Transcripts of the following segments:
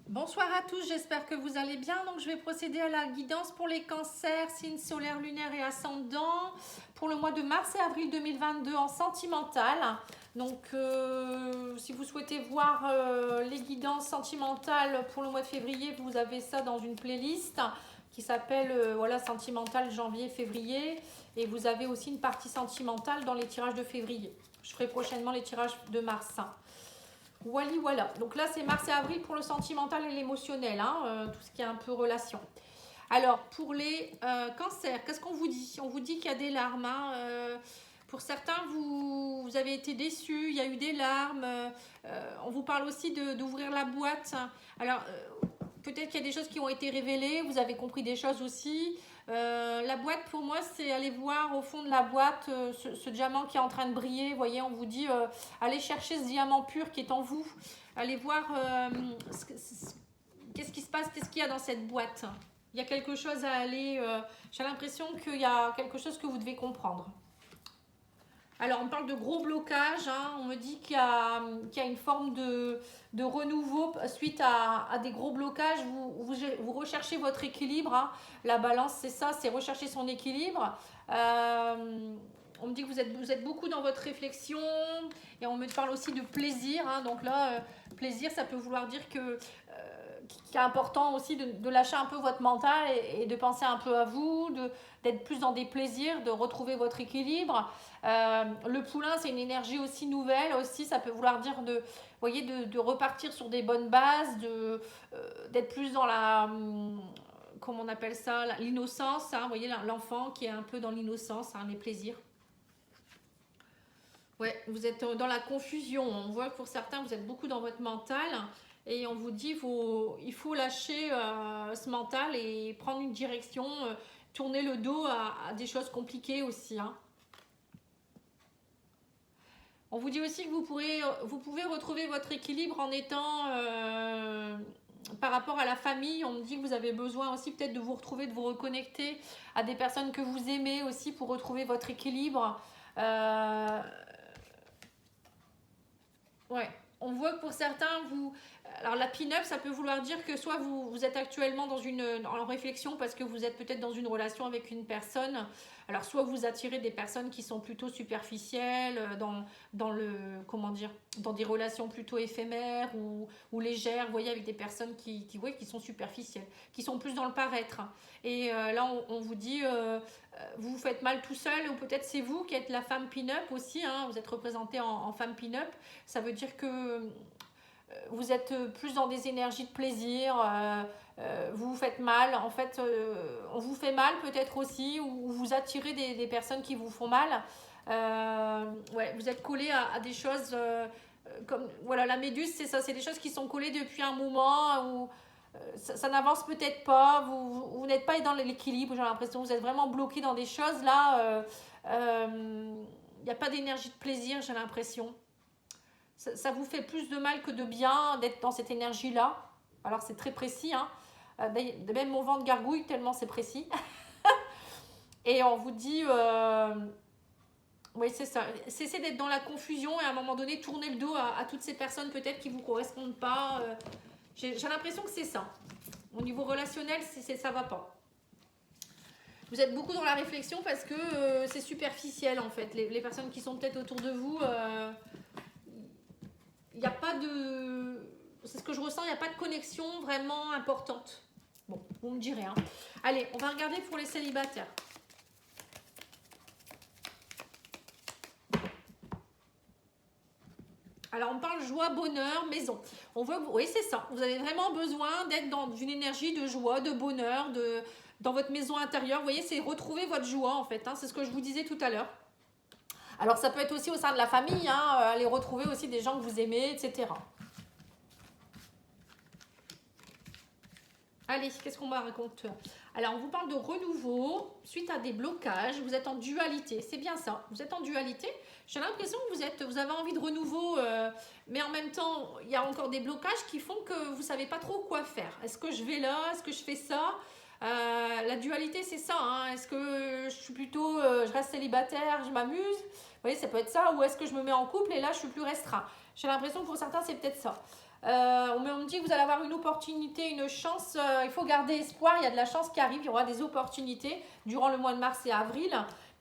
Bonsoir à tous, j'espère que vous allez bien. Donc, je vais procéder à la guidance pour les cancers, signes solaires, lunaires et ascendants pour le mois de mars et avril 2022 en sentimental. Donc, si vous souhaitez voir les guidances sentimentales pour le mois de février, vous avez ça dans une playlist qui s'appelle voilà, sentimental janvier-février. Et vous avez aussi une partie sentimentale dans les tirages de février. Je ferai prochainement les tirages de mars. Voilà. Donc là, c'est mars et avril pour le sentimental et l'émotionnel, tout ce qui est un peu relation. Alors, pour les cancers, qu'est-ce qu'on vous dit? On vous dit qu'il y a des larmes. Pour certains, vous avez été déçus, il y a eu des larmes. On vous parle aussi d'ouvrir la boîte. Alors, peut-être qu'il y a des choses qui ont été révélées, vous avez compris des choses aussi. La boîte, pour moi, c'est aller voir au fond de la boîte ce diamant qui est en train de briller. Vous voyez, on vous dit, allez chercher ce diamant pur qui est en vous. Allez voir qu'est-ce qui se passe, qu'est-ce qu'il y a dans cette boîte. Il y a quelque chose à aller... j'ai l'impression qu'il y a quelque chose que vous devez comprendre. Alors, on parle de gros blocage. On me dit qu'il y a une forme de renouveau suite à des gros blocages. Vous recherchez votre équilibre. La balance, c'est ça, c'est rechercher son équilibre. On me dit que vous êtes beaucoup dans votre réflexion. Et on me parle aussi de plaisir. Donc là, plaisir, ça peut vouloir dire qu'il est important aussi de lâcher un peu votre mental et de penser un peu à vous, d'être plus dans des plaisirs, de retrouver votre équilibre. Le poulain, c'est une énergie aussi nouvelle. Aussi, ça peut vouloir dire de repartir sur des bonnes bases, d'être plus dans la... comment on appelle ça? L'innocence. Vous voyez, l'enfant qui est un peu dans l'innocence, les plaisirs. Ouais, vous êtes dans la confusion. On voit que pour certains, vous êtes beaucoup dans votre mental. Et on vous dit il faut lâcher ce mental et prendre une direction, tourner le dos à des choses compliquées aussi. On vous dit aussi que vous pouvez retrouver votre équilibre en étant par rapport à la famille. On me dit que vous avez besoin aussi peut-être de vous retrouver, de vous reconnecter à des personnes que vous aimez aussi pour retrouver votre équilibre. Ouais. On voit que pour certains, alors la pin-up, ça peut vouloir dire que soit vous êtes actuellement en réflexion parce que vous êtes peut-être dans une relation avec une personne. Alors soit vous attirez des personnes qui sont plutôt superficielles, dans des relations plutôt éphémères ou légères, vous voyez, avec des personnes qui sont superficielles, qui sont plus dans le paraître. Et là, on vous dit, vous vous faites mal tout seul, ou peut-être c'est vous qui êtes la femme pin-up aussi, vous êtes représentée en femme pin-up. Ça veut dire que vous êtes plus dans des énergies de plaisir, vous vous faites mal, en fait, on vous fait mal peut-être aussi, ou vous attirez des personnes qui vous font mal. Vous êtes collé à des choses comme, voilà, la méduse, c'est ça, c'est des choses qui sont collées depuis un moment, où ça n'avance peut-être pas, vous n'êtes pas dans l'équilibre, j'ai l'impression, vous êtes vraiment bloqué dans des choses, là, il n'y a pas d'énergie de plaisir, j'ai l'impression. Ça vous fait plus de mal que de bien d'être dans cette énergie-là. Alors, c'est très précis. Même mon ventre gargouille tellement c'est précis. Et on vous dit... oui, c'est ça. Cessez d'être dans la confusion et à un moment donné, tournez le dos à toutes ces personnes peut-être qui ne vous correspondent pas. J'ai l'impression que c'est ça. Au niveau relationnel, ça ne va pas. Vous êtes beaucoup dans la réflexion parce que c'est superficiel en fait. Les personnes qui sont peut-être autour de vous... il n'y a pas de... C'est ce que je ressens, il n'y a pas de connexion vraiment importante. Bon, vous me direz. Allez, on va regarder pour les célibataires. Alors, on parle joie, bonheur, maison. On voit, oui, c'est ça. Vous avez vraiment besoin d'être dans une énergie de joie, de bonheur, dans votre maison intérieure. Vous voyez, c'est retrouver votre joie, en fait. C'est ce que je vous disais tout à l'heure. Alors, ça peut être aussi au sein de la famille, aller retrouver aussi des gens que vous aimez, etc. Allez, qu'est-ce qu'on me raconte? Alors, on vous parle de renouveau suite à des blocages. Vous êtes en dualité, c'est bien ça. Vous êtes en dualité. J'ai l'impression que vous avez envie de renouveau, mais en même temps, il y a encore des blocages qui font que vous ne savez pas trop quoi faire. Est-ce que je vais là? Est-ce que je fais ça? La dualité, c'est ça. Est-ce que je suis plutôt, je reste célibataire, je m'amuse? Vous voyez, ça peut être ça. Ou est-ce que je me mets en couple et là, je suis plus restreint? J'ai l'impression que pour certains, c'est peut-être ça. On me dit que vous allez avoir une opportunité, une chance. Il faut garder espoir. Il y a de la chance qui arrive. Il y aura des opportunités durant le mois de mars et avril.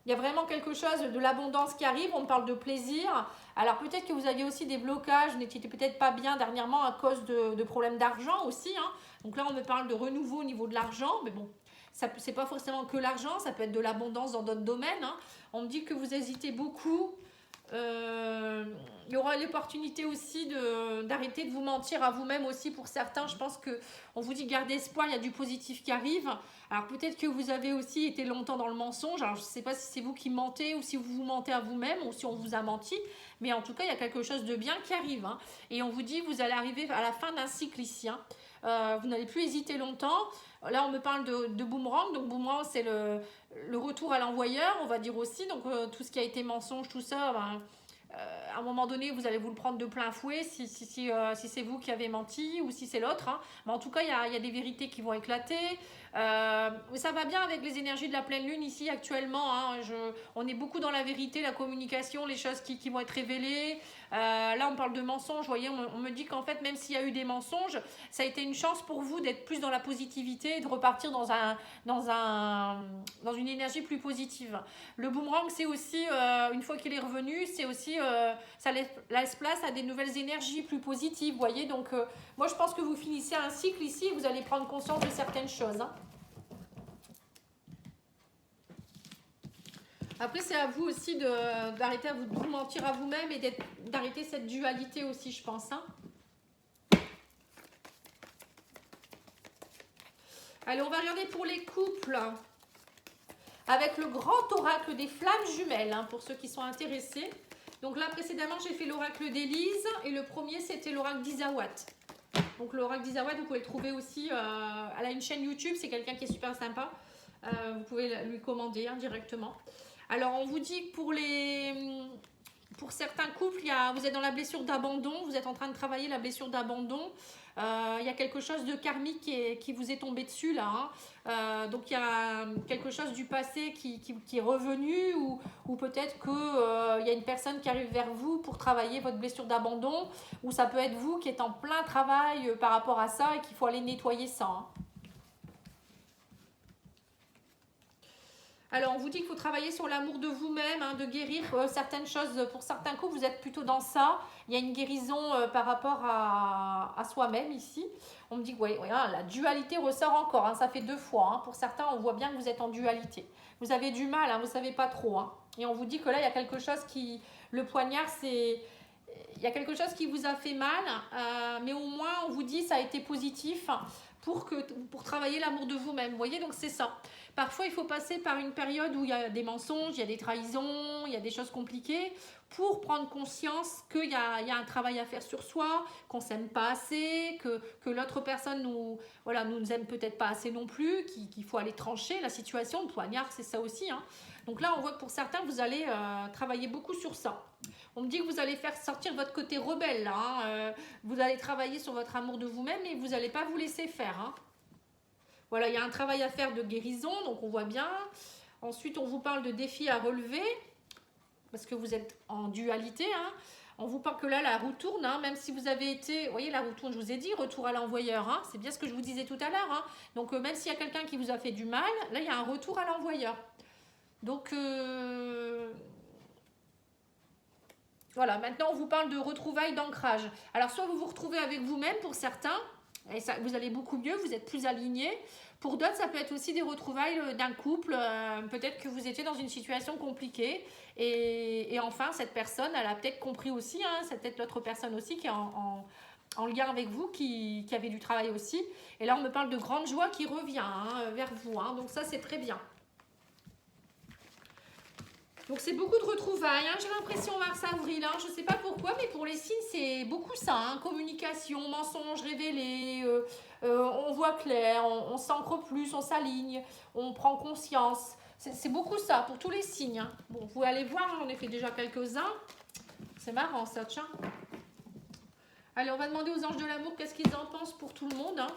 Il y a vraiment quelque chose de l'abondance qui arrive. On parle de plaisir. Alors peut-être que vous aviez aussi des blocages. Vous n'étiez peut-être pas bien dernièrement à cause de problèmes d'argent aussi. Hein. Donc là, on me parle de renouveau au niveau de l'argent. Mais bon, c'est pas forcément que l'argent. Ça peut être de l'abondance dans d'autres domaines. Hein. On me dit que vous hésitez beaucoup. Il y aura l'opportunité aussi d'arrêter de vous mentir à vous-même aussi pour certains. Je pense qu'on vous dit gardez espoir, il y a du positif qui arrive. Alors peut-être que vous avez aussi été longtemps dans le mensonge. Alors je ne sais pas si c'est vous qui mentez ou si vous vous mentez à vous-même ou si on vous a menti. Mais en tout cas, il y a quelque chose de bien qui arrive. Hein. Et on vous dit vous allez arriver à la fin d'un cycle ici. Hein. Vous n'allez plus hésiter longtemps. Là, on me parle de boomerang. Donc, boomerang, c'est le retour à l'envoyeur, on va dire aussi. Donc, tout ce qui a été mensonge, tout ça, ben, à un moment donné, vous allez vous le prendre de plein fouet si c'est vous qui avez menti ou si c'est l'autre. Hein. Mais en tout cas, il y a des vérités qui vont éclater. Ça va bien avec les énergies de la pleine lune ici actuellement. Hein. On est beaucoup dans la vérité, la communication, les choses qui vont être révélées. Là, on parle de mensonges. Vous voyez, on me dit qu'en fait, même s'il y a eu des mensonges, ça a été une chance pour vous d'être plus dans la positivité et de repartir dans une énergie plus positive. Le boomerang, c'est aussi, une fois qu'il est revenu, c'est aussi, ça laisse place à des nouvelles énergies plus positives. Vous voyez, donc moi, je pense que vous finissez un cycle ici et vous allez prendre conscience de certaines choses. Hein. Après, c'est à vous aussi d'arrêter à vous mentir à vous-même et d'arrêter cette dualité aussi, je pense. Hein. Allez, on va regarder pour les couples. Avec le grand oracle des flammes jumelles, hein, pour ceux qui sont intéressés. Donc là, précédemment, j'ai fait l'oracle d'Élise. Et le premier, c'était l'oracle d'Isawat. Donc l'oracle d'Isawat, vous pouvez le trouver aussi. Elle a une chaîne YouTube, c'est quelqu'un qui est super sympa. Vous pouvez lui commander hein, directement. Alors, on vous dit que pour certains couples, vous êtes dans la blessure d'abandon, vous êtes en train de travailler la blessure d'abandon. Il y a quelque chose de karmique qui vous est tombé dessus là. Hein. Donc, il y a quelque chose du passé qui est revenu ou peut-être qu'il y a une personne qui arrive vers vous pour travailler votre blessure d'abandon ou ça peut être vous qui êtes en plein travail par rapport à ça et qu'il faut aller nettoyer ça. Hein. Alors, on vous dit qu'il faut travailler sur l'amour de vous-même, hein, de guérir certaines choses. Pour certains coups, vous êtes plutôt dans ça. Il y a une guérison par rapport à soi-même ici. On me dit que la dualité ressort encore. Hein, ça fait 2 fois. Hein. Pour certains, on voit bien que vous êtes en dualité. Vous avez du mal, hein, vous ne savez pas trop. Hein. Et on vous dit que là, il y a quelque chose qui... Le poignard, c'est... Il y a quelque chose qui vous a fait mal, mais au moins, on vous dit ça a été positif pour travailler l'amour de vous-même. Vous voyez, donc c'est ça. Parfois, il faut passer par une période où il y a des mensonges, il y a des trahisons, il y a des choses compliquées pour prendre conscience qu'il y a un travail à faire sur soi, qu'on ne s'aime pas assez, que l'autre personne nous aime peut-être pas assez non plus, qu'il faut aller trancher la situation. Le poignard, c'est ça aussi. Hein. Donc là, on voit que pour certains, vous allez travailler beaucoup sur ça. On me dit que vous allez faire sortir votre côté rebelle. Là, hein. Vous allez travailler sur votre amour de vous-même et vous n'allez pas vous laisser faire. Hein. Voilà, il y a un travail à faire de guérison, donc on voit bien. Ensuite, on vous parle de défis à relever, parce que vous êtes en dualité. Hein. On vous parle que là, la roue tourne, hein, même si vous avez été... Vous voyez, la roue tourne, je vous ai dit, retour à l'envoyeur. Hein, c'est bien ce que je vous disais tout à l'heure. Hein. Donc, même s'il y a quelqu'un qui vous a fait du mal, là, il y a un retour à l'envoyeur. Donc, voilà, maintenant, on vous parle de retrouvailles d'ancrage. Alors, soit vous vous retrouvez avec vous-même pour certains, et ça, vous allez beaucoup mieux, vous êtes plus alignés. Pour d'autres, ça peut être aussi des retrouvailles d'un couple. Peut-être que vous étiez dans une situation compliquée. Et enfin, cette personne, elle a peut-être compris aussi. Hein, c'est peut-être l'autre personne aussi qui est en lien avec vous, qui avait du travail aussi. Et là, on me parle de grande joie qui revient hein, vers vous. Hein, donc ça, c'est très bien. Donc c'est beaucoup de retrouvailles, hein. J'ai l'impression mars-avril, hein. Je ne sais pas pourquoi, mais pour les signes c'est beaucoup ça, hein. Communication, mensonges révélés, on voit clair, on s'ancre plus, on s'aligne, on prend conscience. C'est beaucoup ça pour tous les signes. Hein. Bon, vous allez voir, j'en ai fait déjà quelques-uns. C'est marrant ça, tiens. Allez, on va demander aux anges de l'amour qu'est-ce qu'ils en pensent pour tout le monde. Hein.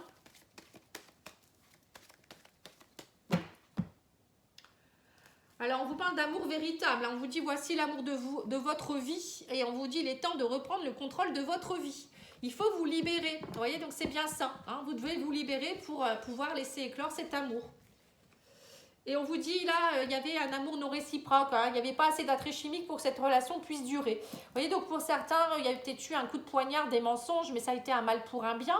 Alors, on vous parle d'amour véritable. On vous dit, voici l'amour de votre vie. Et on vous dit, il est temps de reprendre le contrôle de votre vie. Il faut vous libérer. Vous voyez, donc c'est bien ça. Hein, vous devez vous libérer pour pouvoir laisser éclore cet amour. Et on vous dit, là, il y avait un amour non réciproque. Hein, il n'y avait pas assez d'attrait chimique pour que cette relation puisse durer. Vous voyez, donc pour certains, il y a peut-être eu un coup de poignard, des mensonges, mais ça a été un mal pour un bien.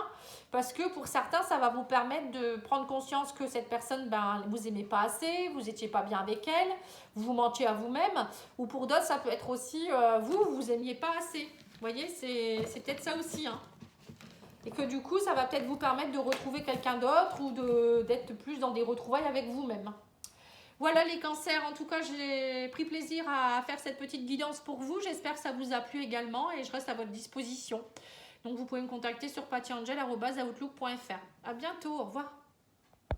Parce que pour certains, ça va vous permettre de prendre conscience que cette personne, ben, vous aimez pas assez, vous n'étiez pas bien avec elle, vous mentiez à vous-même. Ou pour d'autres, ça peut être aussi, vous aimiez pas assez. Vous voyez, c'est peut-être ça aussi. Hein. Et que du coup, ça va peut-être vous permettre de retrouver quelqu'un d'autre ou d'être plus dans des retrouvailles avec vous-même. Voilà les cancers, en tout cas j'ai pris plaisir à faire cette petite guidance pour vous, j'espère que ça vous a plu également et je reste à votre disposition. Donc vous pouvez me contacter sur pattyangel@outlook.fr. À bientôt, au revoir.